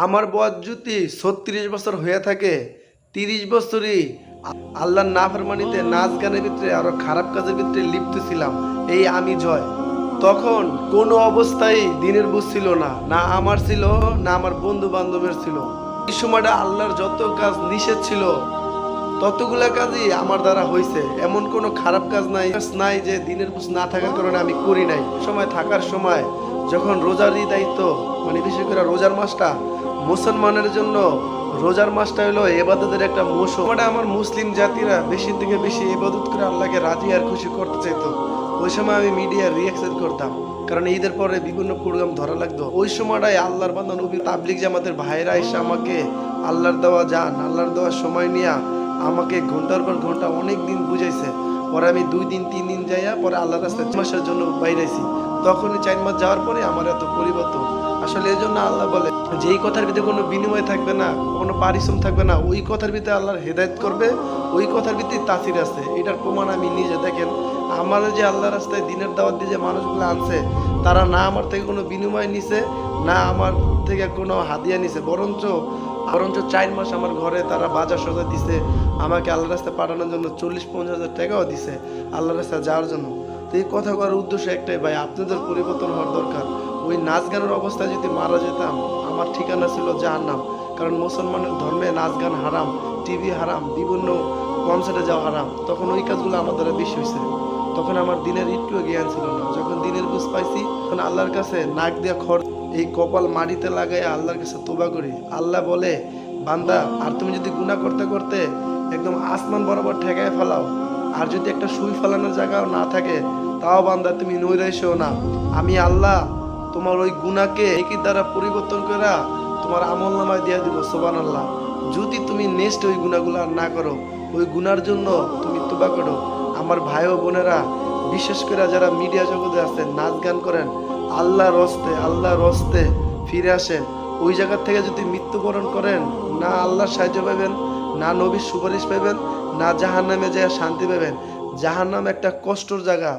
আমার বয়স যদি 36 বছর হয়ে থাকে, 30 বছরই আল্লাহর নাফরমানিতে, নাচ গানের ভিতরে আরো খারাপ কাজের ভিতরে লিপ্ত ছিলাম। এই আমি জয়। তখন কোনো অবস্থায় দিনের বুঝ ছিল না, না আমার ছিল, না আমার বন্ধু বান্ধবের ছিল। এই সময়টা আল্লাহর যত কাজ নিষেধ ছিল ততগুলা কাজই আমার দ্বারা হয়েছে। এমন কোনো খারাপ কাজ নাই যে দিনের বুঝ না থাকার কারণে আমি করি নাই। সময় থাকার সময় যখন রোজারই দায়িত্ব, মানে বিশেষ করে রোজার মাসটা মুসলমানের জন্য, রোজার মাসটা হলো এবাদতের একটা মৌসুম। মানে আমার মুসলিম জাতিরা বেশি থেকে বেশি ইবাদত করে আল্লাহকে রাজি আর খুশি করতে চাইতো। ওই সময় আমি মিডিয়ার রিয়াকশন করতাম, কারণ ঈদের পরে বিভিন্ন প্রোগ্রাম ধরা লাগতো। ওই সময়টাই আল্লাহর বান্দা নবী তাবলিগ জামাতের ভাইরা এসে আমাকে আল্লাহর দেওয়া জান, আল্লাহর দেওয়া সময় নিয়ে আমাকে ঘন্টার পর ঘন্টা অনেক দিন বুঝাইছে। পরে আমি 2 দিন 3 দিন যাইয়া পরে আল্লাহর রাস্তায় 4 মাসের জন্য বাইরেছি। তখনই 4 মাস যাওয়ার পরে আমার এত পরিবর্তন। আসলে এই জন্য আল্লাহ বলে, যেই কথার ভিতরে কোনো বিনিময় থাকবে না, কোনো পারিশ্রম থাকবে না, ওই কথার ভিতরে আল্লাহর হেদায়েত করবে, ওই কথার ভিতরে তাসির আছে। এটার প্রমাণ আমি নিজে। দেখেন, আমার যে আল্লাহ রাস্তায় দিনের দাওয়াত দিয়ে যে মানুষগুলো আনছে, তারা না আমার থেকে কোনো বিনিময় নিছে, না আমার থেকে কোনো হাদিয়া নিছে, বরঞ্চ 4 মাস আমার ঘরে তারা বাজার সজা দিছে, আমাকে আল্লাহ রাস্তায় পাঠানোর জন্য 40-50 হাজার টাকাও দিছে আল্লাহ রাস্তায় যাওয়ার জন্য। তো এই কথা করার উদ্দেশ্য একটাই, ভাই আপনাদের পরিবর্তন হওয়ার দরকার। ওই নাচ গানের অবস্থায় যদি মারা যেতাম, আমার ঠিকানা ছিল জাহান্নাম। কারণ মুসলমানের ধর্মে নাচ গান হারাম, টিভি হারাম, বিভিন্ন কনসার্টে যাওয়া হারাম। তখন ওই কাজগুলো আমার দ্বারা বেশি হয়েছে। তখন আমার দিনের একটুও জ্ঞান ছিল না। যখন দিনের বুঝ পাইছি, তখন আল্লাহর কাছে নাক দিয়া খড়, এই কপাল মাটিতে লাগাই আল্লাহর কাছে তোবা করি। আল্লাহ বলে, বান্দা, আর তুমি যদি গুনাহ করতে করতে একদম আসমান বরাবর ঠেকায় ফেলাও, আর যদি একটা সুই ফেলানোর জায়গাও না থাকে, তাও বান্দা তুমি নৈরাইশও না, আমি আল্লাহ তোমার ওই গুনাহকে একই দ্বারা পরিবর্তন করে তোমার আমল নামায় দিয়ে দিব। সুবহানাল্লাহ। যদি তুমি নেক্সট ওই গুনাহগুলো আর না করো, ওই গুনার জন্য তুমি তোবা করো। আমার ভাই ও বোনেরা, বিশেষ করে যারা মিডিয়া জগতে আছেন, নাচ গান করেন, আল্লাহর রস্তে ফিরে আসেন। ওই জায়গা থেকে যদি মৃত্যুবরণ করেন, না আল্লাহর সাহায্য পাবেন, না নবীর সুপারিশ পাবেন, না জাহান্নামে যায় শান্তি পাবেন। জাহান্নাম একটা কষ্টর জায়গা।